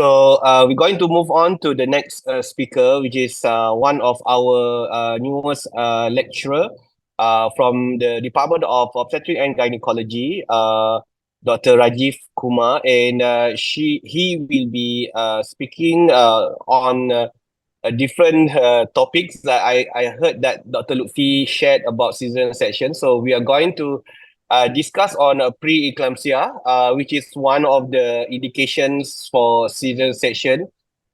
We're going to move on to the next speaker, which is one of our newest lecturer from the Department of Obstetrics and Gynecology, Dr. Rajeev Kumar, and he will be speaking on different topics that I heard that Dr. Lutfi shared about cesarean section. So we are going to discuss on pre-eclampsia, which is one of the indications for cesarean section.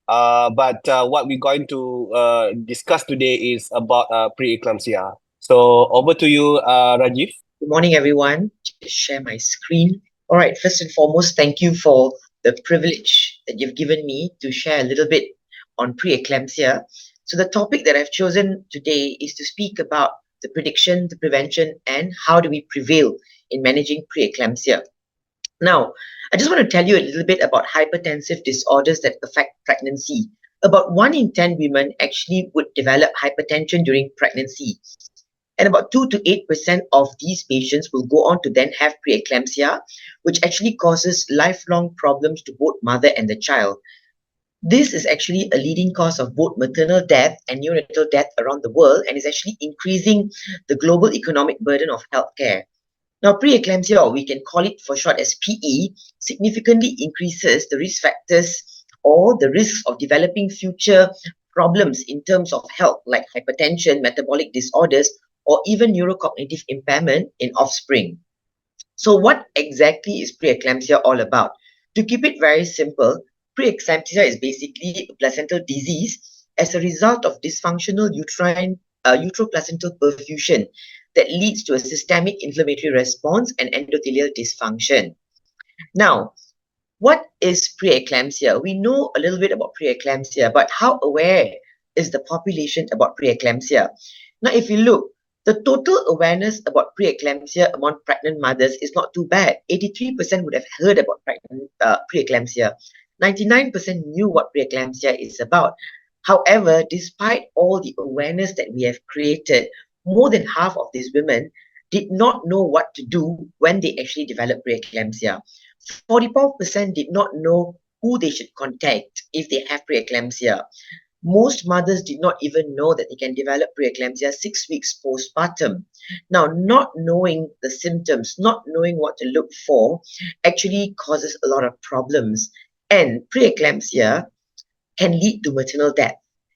But what we're going to discuss today is about pre-eclampsia. So over to you, Rajeev. Good morning, everyone. Just share my screen. All right, first and foremost, thank you for the privilege that you've given me to share a little bit on preeclampsia. So the topic that I've chosen today is to speak about the prediction, the prevention, and how do we prevail in managing preeclampsia. Now, I just want to tell you a little bit about hypertensive disorders that affect pregnancy. About 1 in 10 women actually would develop hypertension during pregnancy. And about 2 to 8% of these patients will go on to then have preeclampsia, which actually causes lifelong problems to both mother and the child. This is actually a leading cause of both maternal death and neonatal death around the world, and is actually increasing the global economic burden of healthcare. Now, preeclampsia, or we can call it for short as PE, significantly increases the risk factors or the risks of developing future problems in terms of health, like hypertension, metabolic disorders, or even neurocognitive impairment in offspring. So what exactly is preeclampsia all about? To keep it very simple, preeclampsia is basically a placental disease as a result of dysfunctional uteroplacental perfusion that leads to a systemic inflammatory response and endothelial dysfunction. Now, what is preeclampsia? We know a little bit about preeclampsia, but how aware is the population about preeclampsia? Now, if you look, the total awareness about preeclampsia among pregnant mothers is not too bad. 83% would have heard about preeclampsia. 99% knew what preeclampsia is about. However, despite all the awareness that we have created, more than half of these women did not know what to do when they actually developed preeclampsia. 44% did not know who they should contact if they have preeclampsia. Most mothers did not even know that they can develop preeclampsia 6 weeks postpartum. Now, not knowing the symptoms, not knowing what to look for, actually causes a lot of problems. And preeclampsia can lead to maternal death.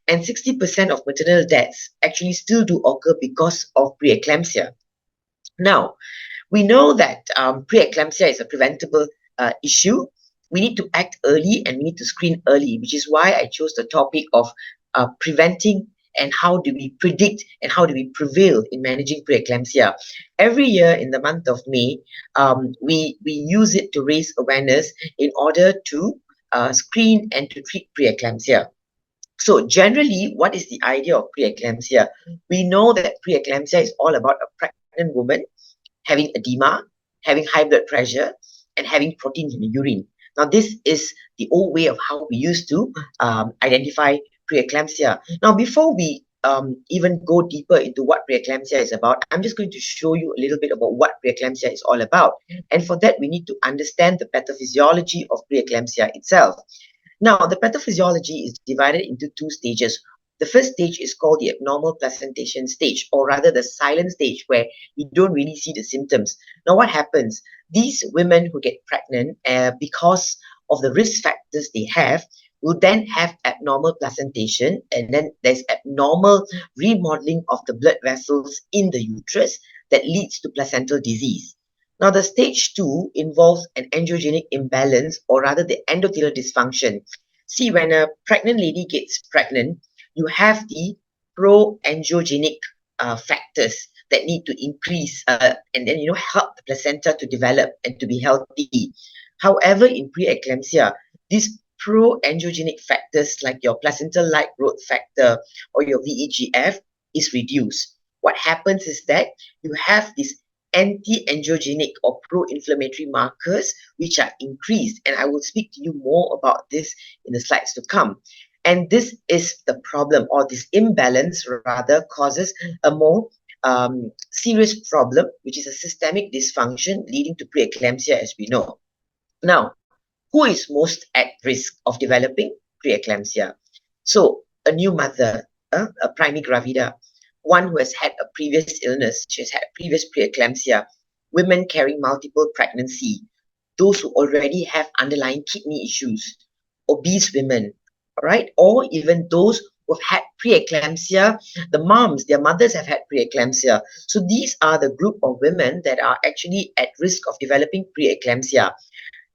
And 60% of maternal deaths actually still do occur because of preeclampsia. Now, we know that preeclampsia is a preventable issue. We need to act early and we need to screen early, which is why I chose the topic of preventing and how do we predict and how do we prevail in managing preeclampsia. Every year in the month of May, we use it to raise awareness in order to screen and to treat preeclampsia. So generally, what is the idea of preeclampsia? We know that preeclampsia is all about a pregnant woman having edema, having high blood pressure, and having protein in the urine. Now, this is the old way of how we used to identify preeclampsia. Now, before we even go deeper into what preeclampsia is about, I'm just going to show you a little bit about what preeclampsia is all about. And for that, we need to understand the pathophysiology of preeclampsia itself. Now, the pathophysiology is divided into 2 stages. The first stage is called the abnormal placentation stage, or rather the silent stage, where you don't really see the symptoms. Now, what happens? These women who get pregnant because of the risk factors they have will then have abnormal placentation, and then there's abnormal remodeling of the blood vessels in the uterus that leads to placental disease. Now, the stage 2 involves an androgenic imbalance, or rather the endothelial dysfunction. See, when a pregnant lady gets pregnant, you have the pro-angiogenic factors that need to increase and then help the placenta to develop and to be healthy. However, in preeclampsia, these pro-angiogenic factors like your placental-like growth factor or your VEGF is reduced. What happens is that you have these anti-angiogenic or pro-inflammatory markers which are increased, and I will speak to you more about this in the slides to come. And this is the problem, or this imbalance rather causes a more serious problem, which is a systemic dysfunction leading to preeclampsia, as we know. Now, who is most at risk of developing preeclampsia? So, a new mother, a primigravida, one who has had a previous illness, she has had previous preeclampsia, women carrying multiple pregnancy, those who already have underlying kidney issues, obese women, all right, or even those who have had preeclampsia, the moms, their mothers have had preeclampsia. So these are the group of women that are actually at risk of developing preeclampsia.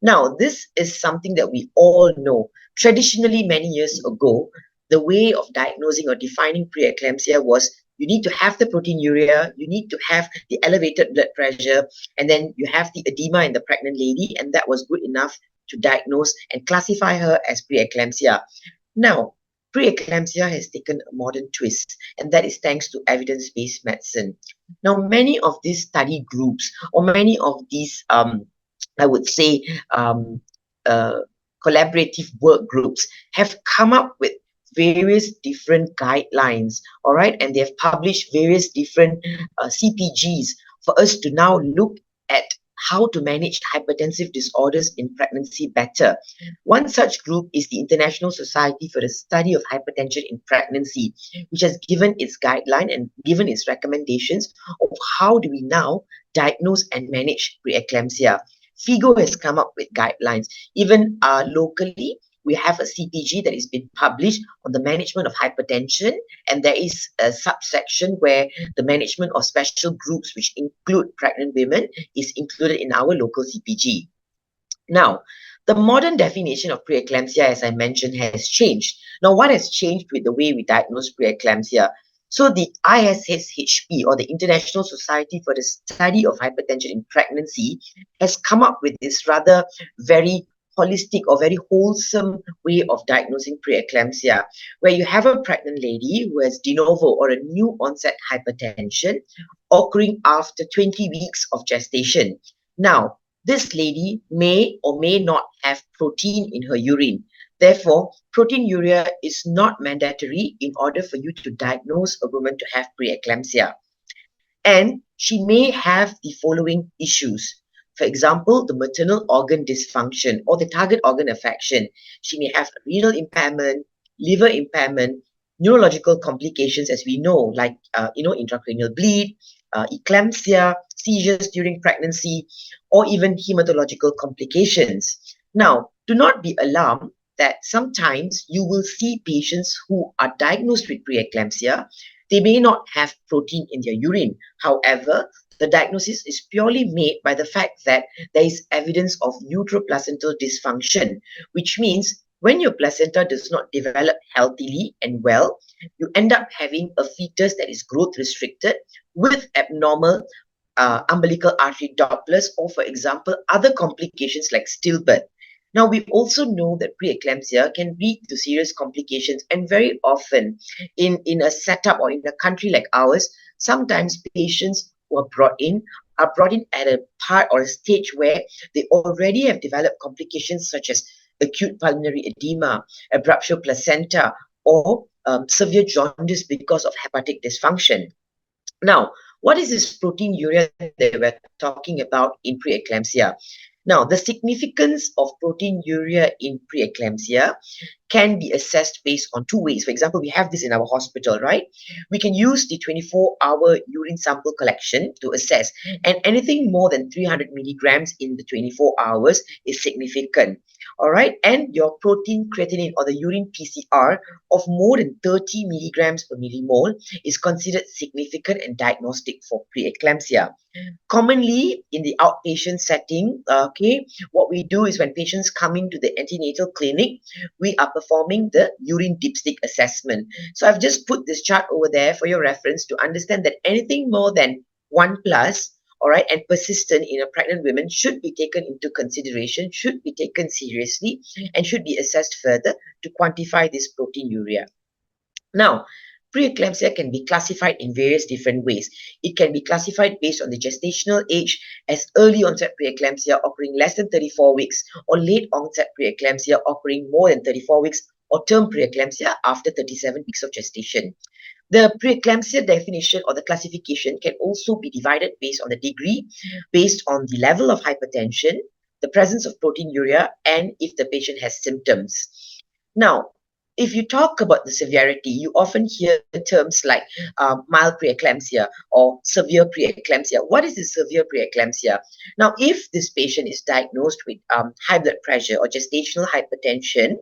Now, this is something that we all know. Traditionally, many years ago, the way of diagnosing or defining preeclampsia was you need to have the proteinuria, you need to have the elevated blood pressure, and then you have the edema in the pregnant lady, and that was good enough to diagnose and classify her as preeclampsia. Now, preeclampsia has taken a modern twist, and that is thanks to evidence-based medicine. Now, many of these study groups, or many of these, I would say, um, uh, collaborative work groups have come up with various different guidelines, all right, and they have published various different CPGs for us to now look at how to manage hypertensive disorders in pregnancy better. One such group is the International Society for the Study of Hypertension in Pregnancy, which has given its guideline and given its recommendations of how do we now diagnose and manage preeclampsia. FIGO has come up with guidelines. Even locally, we have a CPG that has been published on the management of hypertension, and there is a subsection where the management of special groups, which include pregnant women, is included in our local CPG. Now, the modern definition of preeclampsia, as I mentioned, has changed. Now, what has changed with the way we diagnose preeclampsia? So the ISHP, or the International Society for the Study of Hypertension in Pregnancy, has come up with this rather very holistic or very wholesome way of diagnosing preeclampsia, where you have a pregnant lady who has de novo or a new onset hypertension occurring after 20 weeks of gestation. Now, this lady may or may not have protein in her urine. Therefore, proteinuria is not mandatory in order for you to diagnose a woman to have preeclampsia. And she may have the following issues. For example, the maternal organ dysfunction or the target organ affection. She may have renal impairment, liver impairment, neurological complications, as we know, like intracranial bleed, eclampsia, seizures during pregnancy, or even hematological complications. Now, do not be alarmed that sometimes you will see patients who are diagnosed with preeclampsia. They may not have protein in their urine. However, the diagnosis is purely made by the fact that there is evidence of uteroplacental dysfunction, which means when your placenta does not develop healthily and well, you end up having a fetus that is growth restricted with abnormal umbilical artery Dopplers, or for example, other complications like stillbirth. Now, we also know that preeclampsia can lead to serious complications, and very often in a setup or in a country like ours, sometimes patients who are brought in at a part or a stage where they already have developed complications such as acute pulmonary edema, abruptio placenta, or severe jaundice because of hepatic dysfunction. Now, what is this proteinuria that we're talking about in preeclampsia? Now, the significance of proteinuria in preeclampsia can be assessed based on two ways. For example, we have this in our hospital, right? We can use the 24-hour urine sample collection to assess, and anything more than 300 milligrams in the 24 hours is significant. All right, and your protein creatinine or the urine PCR of more than 30 milligrams per millimole is considered significant and diagnostic for preeclampsia. Commonly in the outpatient setting, what we do is when patients come into the antenatal clinic, we are performing the urine dipstick assessment. So I've just put this chart over there for your reference to understand that anything more than 1 plus, all right, and persistent in a pregnant woman should be taken into consideration, should be taken seriously, and should be assessed further to quantify this proteinuria. Now, preeclampsia can be classified in various different ways. It can be classified based on the gestational age as early onset preeclampsia occurring less than 34 weeks, or late onset preeclampsia occurring more than 34 weeks, or term preeclampsia after 37 weeks of gestation. The preeclampsia definition or the classification can also be divided based on the degree, based on the level of hypertension, the presence of proteinuria, and if the patient has symptoms. Now, if you talk about the severity, you often hear terms like mild preeclampsia or severe preeclampsia. What is the severe preeclampsia? Now, if this patient is diagnosed with high blood pressure or gestational hypertension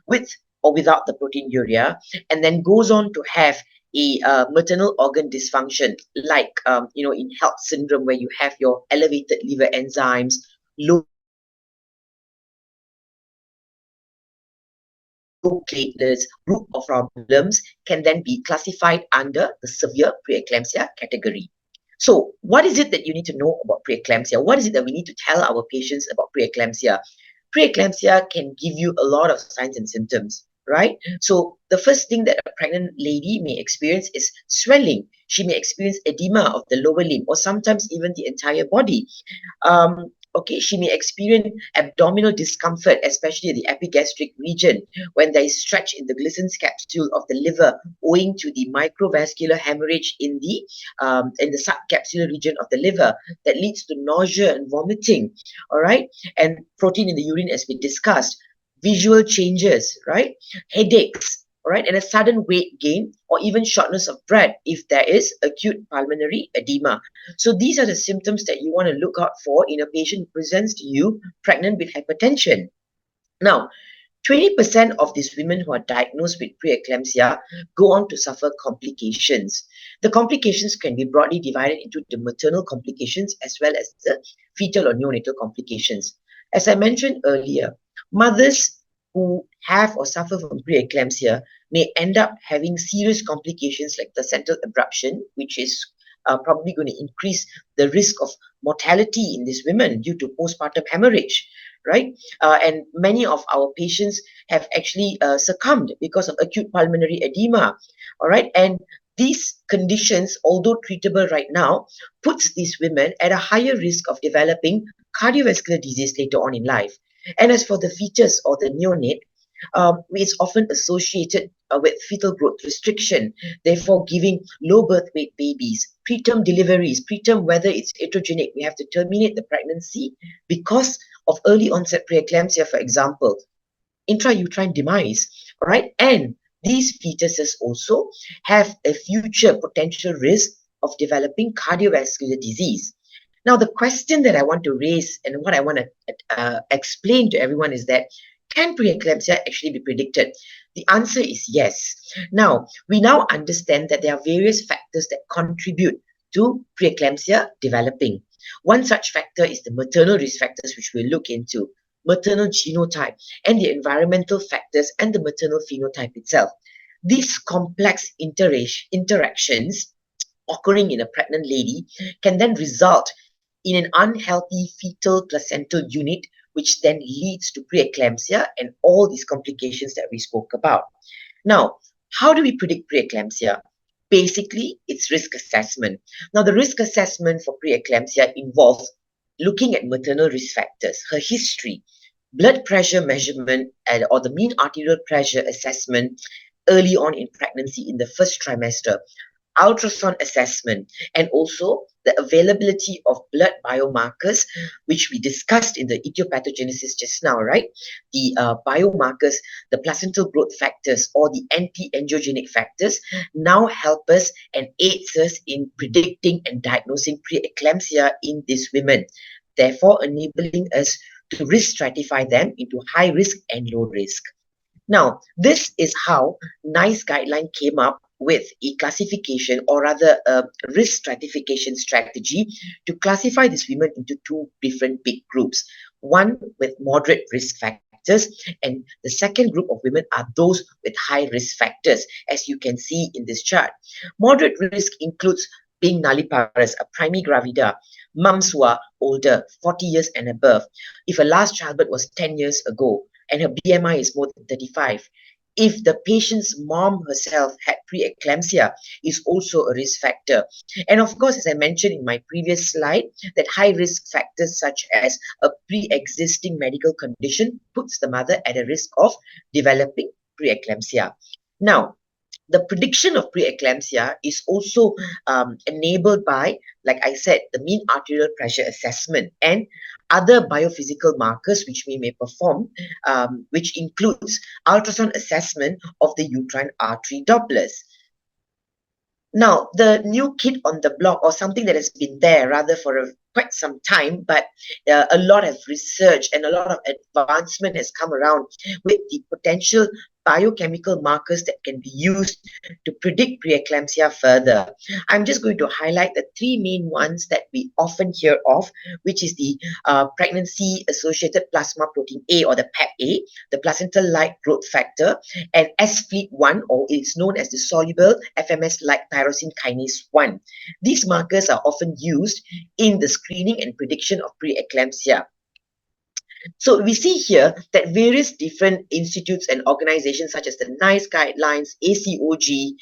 with or without the proteinuria, and then goes on to have a maternal organ dysfunction, like in HELP syndrome, where you have your elevated liver enzymes, low platelets, group of problems, can then be classified under the severe preeclampsia category. So, what is it that you need to know about preeclampsia? What is it that we need to tell our patients about preeclampsia? Preeclampsia can give you a lot of signs and symptoms, right? So the first thing that a pregnant lady may experience is swelling. She may experience edema of the lower limb or sometimes even the entire body. Okay, she may experience abdominal discomfort, especially the epigastric region, when there is stretch in the Glissen's capsule of the liver, owing to the microvascular hemorrhage in the subcapsular region of the liver that leads to nausea and vomiting. All right, and protein in the urine, as we discussed, visual changes, right, headaches, all right, and a sudden weight gain or even shortness of breath if there is acute pulmonary edema. So these are the symptoms that you want to look out for in a patient who presents to you pregnant with hypertension. Now, 20% of these women who are diagnosed with preeclampsia go on to suffer complications. The complications can be broadly divided into the maternal complications as well as the fetal or neonatal complications. As I mentioned earlier, mothers who have or suffer from preeclampsia may end up having serious complications like placental abruption, which is probably going to increase the risk of mortality in these women due to postpartum hemorrhage, right? And many of our patients have actually succumbed because of acute pulmonary edema, all right? And these conditions, although treatable right now, puts these women at a higher risk of developing cardiovascular disease later on in life. And as for the fetus or the neonate, it's often associated with fetal growth restriction, therefore giving low birth weight babies, preterm deliveries, preterm whether it's iatrogenic, we have to terminate the pregnancy because of early onset preeclampsia, for example, intrauterine demise, all right? And these fetuses also have a future potential risk of developing cardiovascular disease. Now, the question that I want to raise and what I want to explain to everyone is that can preeclampsia actually be predicted? The answer is yes. Now, we now understand that there are various factors that contribute to preeclampsia developing. One such factor is the maternal risk factors, which we'll look into, maternal genotype, and the environmental factors and the maternal phenotype itself. These complex interactions occurring in a pregnant lady can then result in an unhealthy fetal placental unit, which then leads to preeclampsia and all these complications that we spoke about. Now, how do we predict preeclampsia? Basically, it's risk assessment. Now, the risk assessment for preeclampsia involves looking at maternal risk factors, her history, blood pressure measurement, or the mean arterial pressure assessment early on in pregnancy in the first trimester, ultrasound assessment, and also the availability of blood biomarkers, which we discussed in the etiopathogenesis just now, right? The biomarkers, the placental growth factors, or the anti-angiogenic factors now help us and aids us in predicting and diagnosing preeclampsia in these women, therefore enabling us to risk stratify them into high risk and low risk. Now, this is how NICE guideline came up with a classification, or rather a risk stratification strategy to classify these women into two different big groups. One with moderate risk factors, and the second group of women are those with high risk factors, as you can see in this chart. Moderate risk includes being nulliparous, a primigravida, mums who are older, 40 years and above, if a last childbirth was 10 years ago, and her BMI is more than 35. If the patient's mom herself had preeclampsia, is also a risk factor. And of course, as I mentioned in my previous slide, that high risk factors such as a pre-existing medical condition puts the mother at a risk of developing preeclampsia. Now, the prediction of preeclampsia is also enabled by, like I said, the mean arterial pressure assessment and other biophysical markers which we may perform, which includes ultrasound assessment of the uterine artery Dopplers. Now, the new kid on the block, or something that has been there rather for quite some time, but a lot of research and a lot of advancement has come around with the potential biochemical markers that can be used to predict preeclampsia further. I'm just going to highlight the three main ones that we often hear of, which is the pregnancy-associated plasma protein A, or the PAP-A, the placental-like growth factor, and SFLT1, or it's known as the soluble FMS-like tyrosine kinase 1. These markers are often used in the screening and prediction of preeclampsia. So we see here that various different institutes and organizations such as the NICE guidelines, ACOG,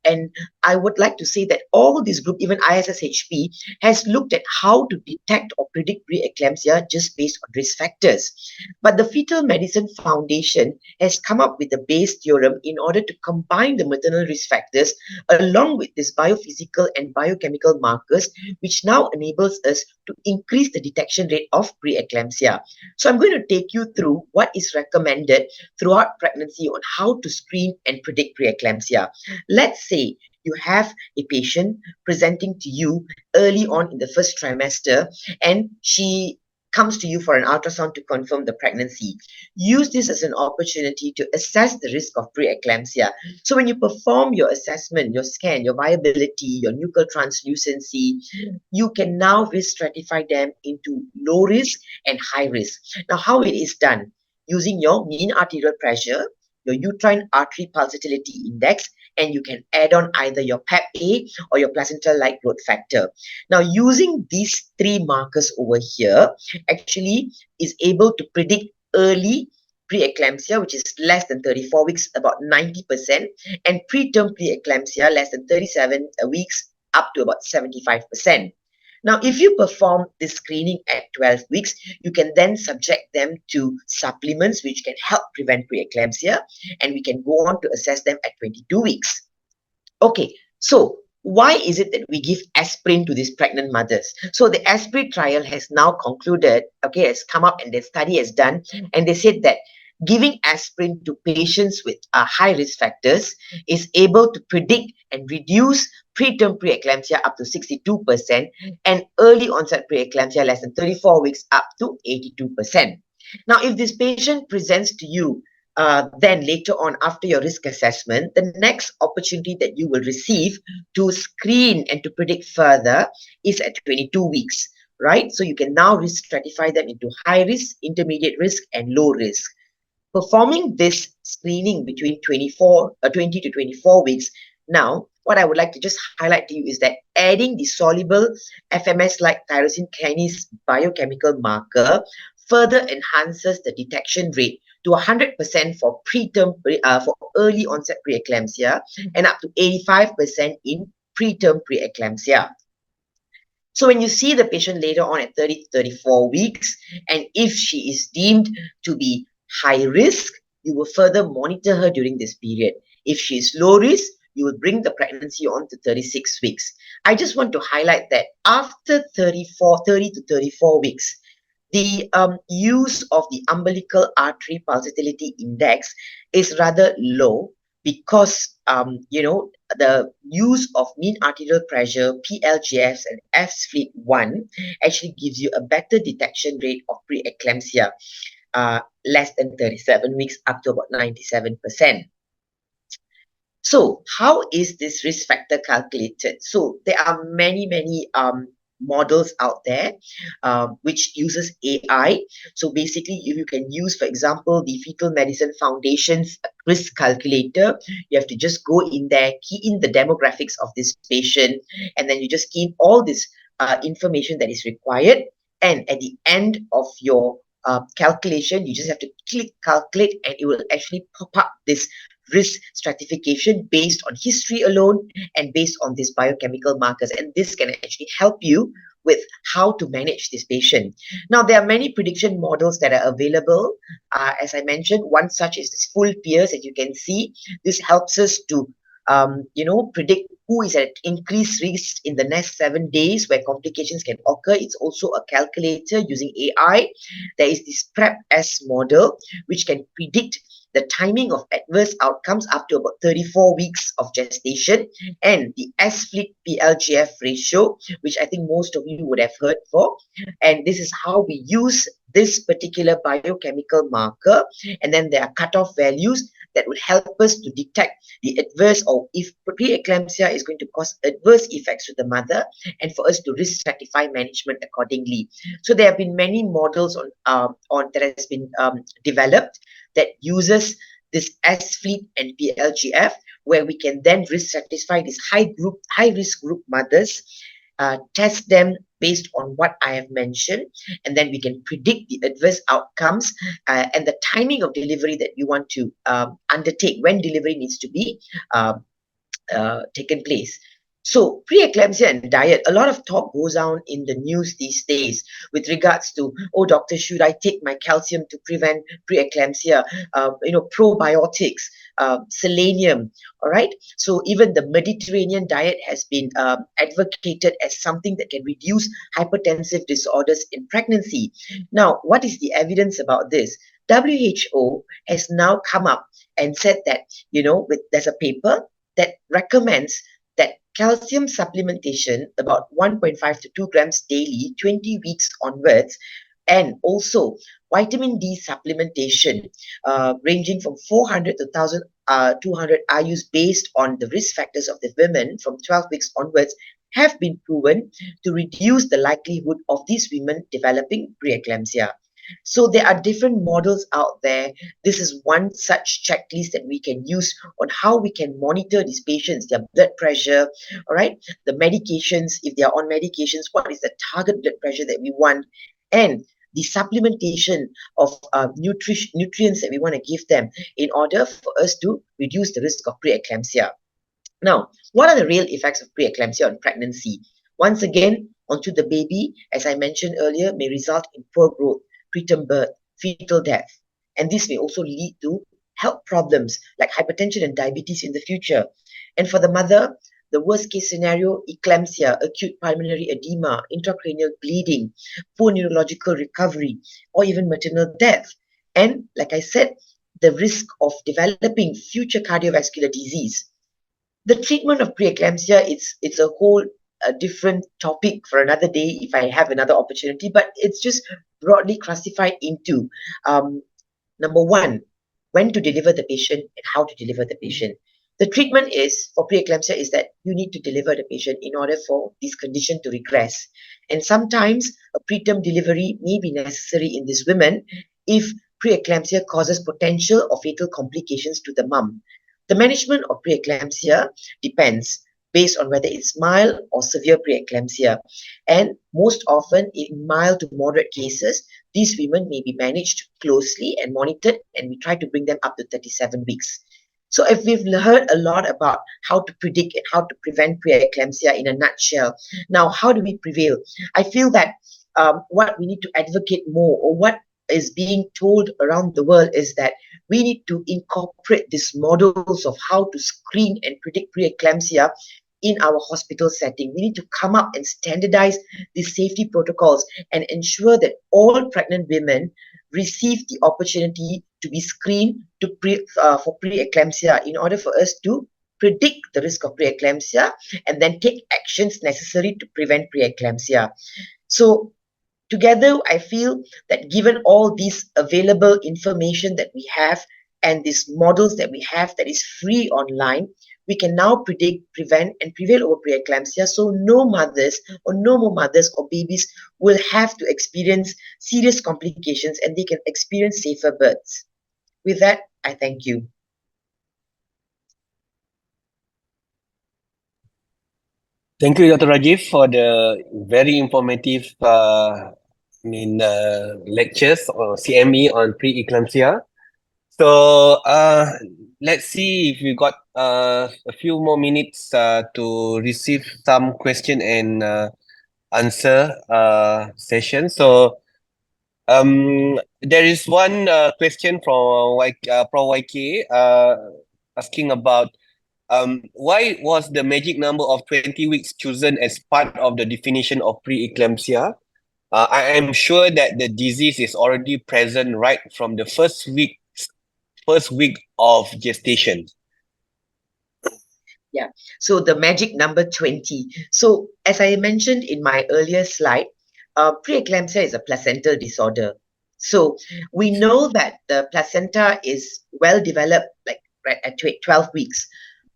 and I would like to say that all these groups, even ISSHP, has looked at how to detect or predict preeclampsia just based on risk factors. But the Fetal Medicine Foundation has come up with a base theorem in order to combine the maternal risk factors along with this biophysical and biochemical markers, which now enables us to increase the detection rate of preeclampsia. So I'm going to take you through what is recommended throughout pregnancy on how to screen and predict preeclampsia. Let's say you have a patient presenting to you early on in the first trimester, and she comes to you for an ultrasound to confirm the pregnancy. Use this as an opportunity to assess the risk of preeclampsia. So when you perform your assessment, your scan, your viability, your nuchal translucency, you can now risk stratify them into low risk and high risk. Now, how it is done? Using your mean arterial pressure, your uterine artery pulsatility index, and you can add on either your PAP-A or your placental-like growth factor. Now, using these three markers over here actually is able to predict early preeclampsia, which is less than 34 weeks, about 90%, and preterm preeclampsia, less than 37 weeks, up to about 75%. Now, if you perform this screening at 12 weeks, you can then subject them to supplements which can help prevent preeclampsia, and we can go on to assess them at 22 weeks. Okay, so why is it that we give aspirin to these pregnant mothers? So the aspirin trial has now concluded, okay, has come up and the study is done, and they said that giving aspirin to patients with high risk factors is able to predict and reduce preterm preeclampsia up to 62% and early onset preeclampsia less than 34 weeks up to 82%. Now, if this patient presents to you then later on after your risk assessment, the next opportunity that you will receive to screen and to predict further is at 22 weeks, right? So you can now risk stratify them into high risk, intermediate risk, and low risk. Performing this screening between 20 to 24 weeks, now what I would like to just highlight to you is that adding the soluble FMS-like tyrosine kinase biochemical marker further enhances the detection rate to 100% for preterm, for early onset preeclampsia, and up to 85% in preterm preeclampsia. So when you see the patient later on at 30 to 34 weeks, and if she is deemed to be high risk, you will further monitor her during this period. If she is low risk, you will bring the pregnancy on to 36 weeks. I just want to highlight that after 30 to 34 weeks, the use of the umbilical artery pulsatility index is rather low because, the use of mean arterial pressure, PLGFs, and SFLT1 actually gives you a better detection rate of preeclampsia, less than 37 weeks up to about 97%. So how is this risk factor calculated? So there are many models out there which uses AI. So basically, if you can use, for example, the Fetal Medicine Foundation's risk calculator, you have to just go in there, key in the demographics of this patient, and then you just key in all this information that is required. And at the end of your calculation, you just have to click calculate, and it will actually pop up this risk stratification based on history alone and based on these biochemical markers. And this can actually help you with how to manage this patient. Now, there are many prediction models that are available. As I mentioned, one such is this full peers, as you can see. This helps us to predict who is at increased risk in the next 7 days where complications can occur. It's also a calculator using AI. There is this PrEP-S model, which can predict the timing of adverse outcomes up to about 34 weeks of gestation, and the S-FLIT PLGF ratio, which I think most of you would have heard for. And this is how we use this particular biochemical marker, and then there are cutoff values that would help us to detect the adverse, or if preeclampsia is going to cause adverse effects to the mother, and for us to risk stratify management accordingly. So there have been many models on that has been developed that uses this S-FLEET and PLGF, where we can then risk stratify these high risk group mothers, test them based on what I have mentioned, and then we can predict the adverse outcomes and the timing of delivery that we want to undertake, when delivery needs to be taken place. So preeclampsia and diet, a lot of talk goes on in the news these days with regards to, oh doctor, should I take my calcium to prevent preeclampsia? Probiotics, selenium. All right. So even the Mediterranean diet has been advocated as something that can reduce hypertensive disorders in pregnancy. Now, what is the evidence about this? WHO has now come up and said that, there's a paper that recommends that calcium supplementation about 1.5 to 2 grams daily, 20 weeks onwards, and also vitamin D supplementation ranging from 400 to 1,200 IUs based on the risk factors of the women from 12 weeks onwards have been proven to reduce the likelihood of these women developing preeclampsia. So there are different models out there. This is one such checklist that we can use on how we can monitor these patients, their blood pressure, all right, the medications, if they are on medications, what is the target blood pressure that we want, and the supplementation of nutrients that we want to give them in order for us to reduce the risk of preeclampsia. Now, what are the real effects of preeclampsia on pregnancy? Once again, onto the baby, as I mentioned earlier, may result in poor growth, preterm birth, fetal death. And this may also lead to health problems like hypertension and diabetes in the future. And for the mother, the worst case scenario, eclampsia, acute pulmonary edema, intracranial bleeding, poor neurological recovery, or even maternal death. And like I said, the risk of developing future cardiovascular disease. The treatment of preeclampsia, it's a whole different topic for another day if I have another opportunity, but it's just broadly classified into number one, when to deliver the patient and how to deliver the patient. The treatment is for preeclampsia is that you need to deliver the patient in order for this condition to regress. And sometimes a preterm delivery may be necessary in these women if preeclampsia causes potential or fatal complications to the mum. The management of preeclampsia depends based on whether it's mild or severe preeclampsia. And most often, in mild to moderate cases, these women may be managed closely and monitored, and we try to bring them up to 37 weeks. So if we've heard a lot about how to predict and how to prevent preeclampsia in a nutshell, now how do we prevail? I feel that what we need to advocate more, or what is being told around the world, is that we need to incorporate these models of how to screen and predict preeclampsia in our hospital setting. We need to come up and standardize these safety protocols and ensure that all pregnant women receive the opportunity to be screened for preeclampsia in order for us to predict the risk of preeclampsia and then take actions necessary to prevent preeclampsia. So together, I feel that given all these available information that we have and these models that we have that is free online, we can now predict, prevent, and prevail over preeclampsia, so no mothers or no more mothers or babies will have to experience serious complications, and they can experience safer births. With that, I thank you. Thank you, Dr. Rajeev, for the very informative lectures or CME on pre-eclampsia. So let's see if we got a few more minutes to receive some question and answer session. So there is one question from Pro YK asking about why was the magic number of 20 weeks chosen as part of the definition of preeclampsia? I am sure that the disease is already present right from the first week of gestation. Yeah. So the magic number 20. So as I mentioned in my earlier slide, preeclampsia is a placental disorder. So we know that the placenta is well developed, like right at 12 weeks.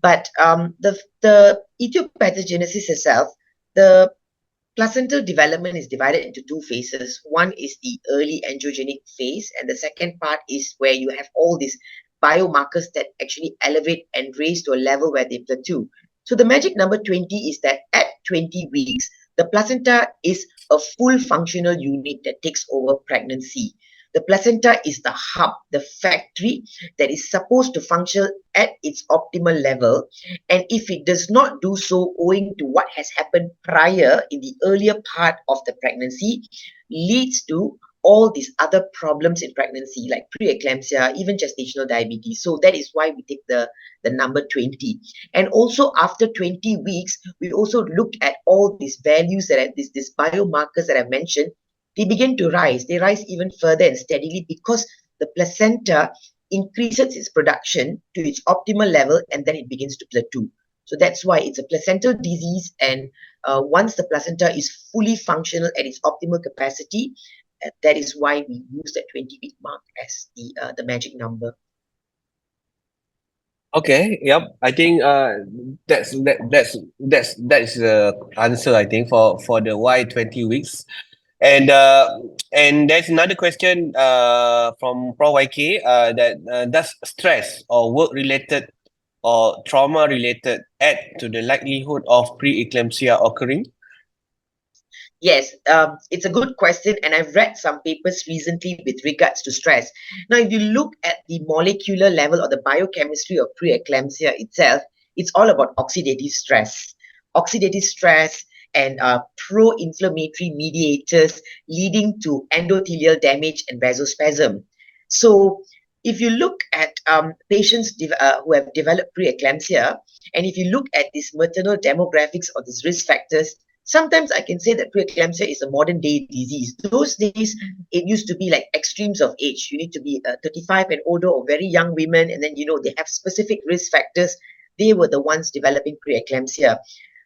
But the etiopathogenesis itself, the placental development is divided into two phases. One is the early androgenic phase, and the second part is where you have all these biomarkers that actually elevate and raise to a level where they plateau. So the magic number 20 is that at 20 weeks, the placenta is a full functional unit that takes over pregnancy. The placenta is the hub, the factory that is supposed to function at its optimal level. And if it does not do so, owing to what has happened prior in the earlier part of the pregnancy, leads to all these other problems in pregnancy, like preeclampsia, even gestational diabetes. So that is why we take the number 20. And also after 20 weeks, we also look at all these values that are these biomarkers that I mentioned. They begin to rise. They rise even further and steadily because the placenta increases its production to its optimal level and then it begins to plateau. So that's why it's a placental disease. And once the placenta is fully functional at its optimal capacity, that is why we use that 20-week mark as the magic number. Okay, yep. I think that's the answer, I think, for the why 20 weeks. And there's another question from Prof YK that does stress or work related or trauma related add to the likelihood of preeclampsia occurring? Yes, it's a good question, and I've read some papers recently with regards to stress. Now, if you look at the molecular level or the biochemistry of preeclampsia itself, it's all about oxidative stress. Oxidative stress and pro-inflammatory mediators leading to endothelial damage and vasospasm. So, if you look at patients who have developed preeclampsia, and if you look at these maternal demographics or these risk factors, sometimes I can say that preeclampsia is a modern day disease. Those days, it used to be like extremes of age. You need to be 35 and older or very young women, and then, they have specific risk factors. They were the ones developing preeclampsia.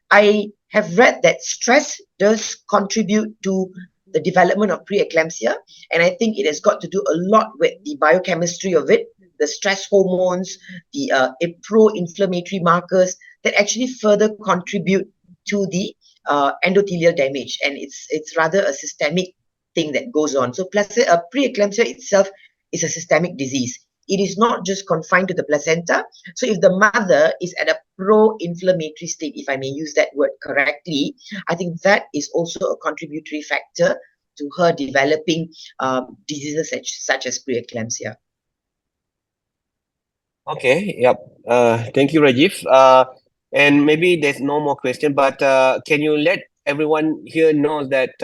I have read that stress does contribute to the development of preeclampsia, and I think it has got to do a lot with the biochemistry of it, the stress hormones, the pro-inflammatory markers that actually further contribute to the endothelial damage, and it's rather a systemic thing that goes on. So preeclampsia itself is a systemic disease. It is not just confined to the placenta. So if the mother is at a pro-inflammatory state, if I may use that word correctly, I think that is also a contributory factor to her developing diseases such as preeclampsia. Okay, yep. Thank you, Rajeev. And maybe there's no more question, but can you let everyone here know that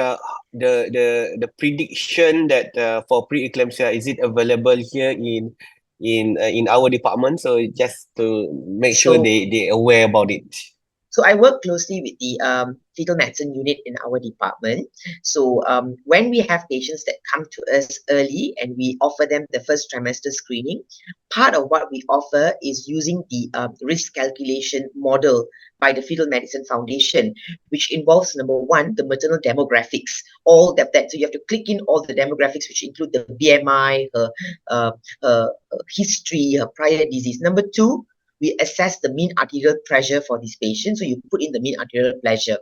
the prediction that for preeclampsia, is it available here in our department? So just to make sure So they aware about it. So I work closely with the fetal medicine unit in our department. So when we have patients that come to us early and we offer them the first trimester screening, part of what we offer is using the risk calculation model by the Fetal Medicine Foundation, which involves number one, the maternal demographics, all that. So you have to click in all the demographics, which include the BMI, her history, her prior disease. Number two, we assess the mean arterial pressure for these patients. So you put in the mean arterial pressure.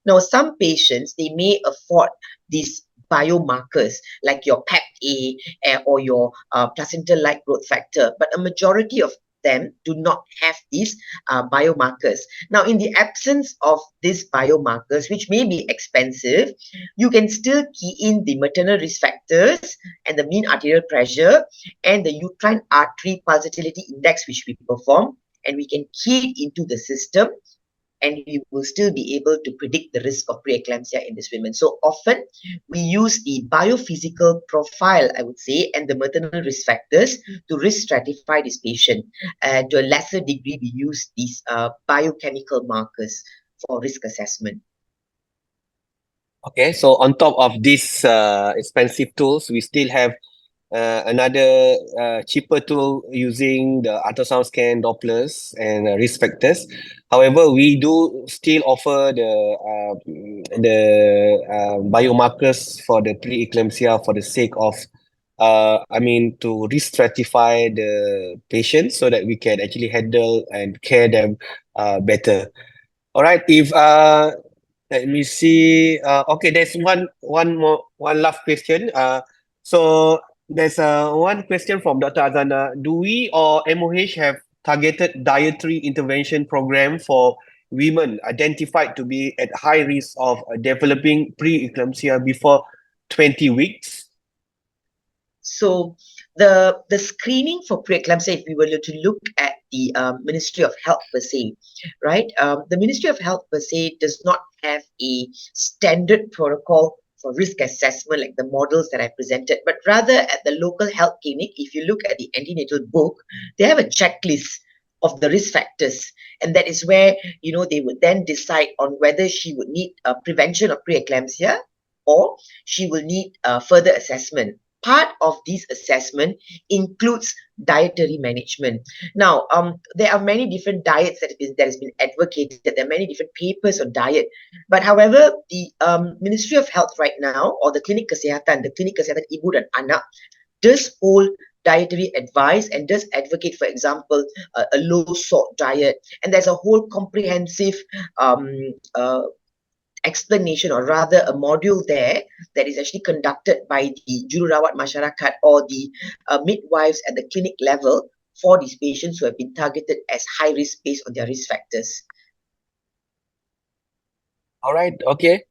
Now, some patients, they may afford these biomarkers like your PEP-A or your placental-like growth factor, but a majority of them do not have these biomarkers. Now, in the absence of these biomarkers, which may be expensive, you can still key in the maternal risk factors and the mean arterial pressure and the uterine artery pulsatility index, which we perform, and we can key it into the system. and we will still be able to predict the risk of preeclampsia in these women. So often we use the biophysical profile, I would say, and the maternal risk factors to risk stratify this patient. And to a lesser degree, we use these biochemical markers for risk assessment. Okay, so on top of these expensive tools, we still have another cheaper tool using the ultrasound scan, Dopplers, and risk factors. However, we do still offer the biomarkers for the preeclampsia for the sake of, to risk stratify the patients so that we can actually handle and care them better. All right, if let me see. Okay, there's one last question. So there's one question from Dr. Azana. Do we or MOH have targeted dietary intervention program for women identified to be at high risk of developing preeclampsia before 20 weeks? So the screening for preeclampsia, if we were to look at the Ministry of Health per se, right? The Ministry of Health per se does not have a standard protocol for risk assessment like the models that I presented, but rather at the local health clinic, if you look at the antenatal book, they have a checklist of the risk factors, and that is where they would then decide on whether she would need a prevention of preeclampsia or she will need further assessment. Part of this assessment includes dietary management. Now, there are many different diets that has been advocated. There are many different papers on diet. But however, the Ministry of Health right now, or the Klinik Kesihatan Ibu dan Anak, does hold dietary advice and does advocate, for example, a low salt diet. And there's a whole comprehensive explanation, or rather a module there, that is actually conducted by the jururawat masyarakat or the midwives at the clinic level for these patients who have been targeted as high risk based on their risk factors. All right, okay.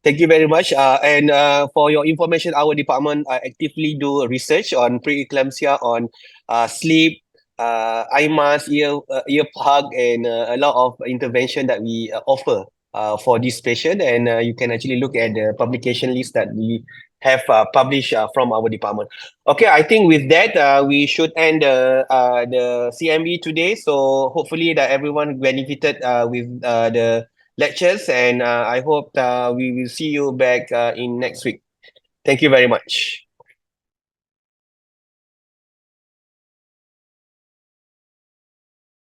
Thank you very much. And for your information, our department actively do research on preeclampsia, on sleep, eye mask, ear plug, and a lot of intervention that we offer for this patient. And you can actually look at the publication list that we have published from our department. Okay, I think with that, we should end the CME today. So hopefully that everyone benefited with the lectures, and I hope we will see you back in next week. Thank you very much.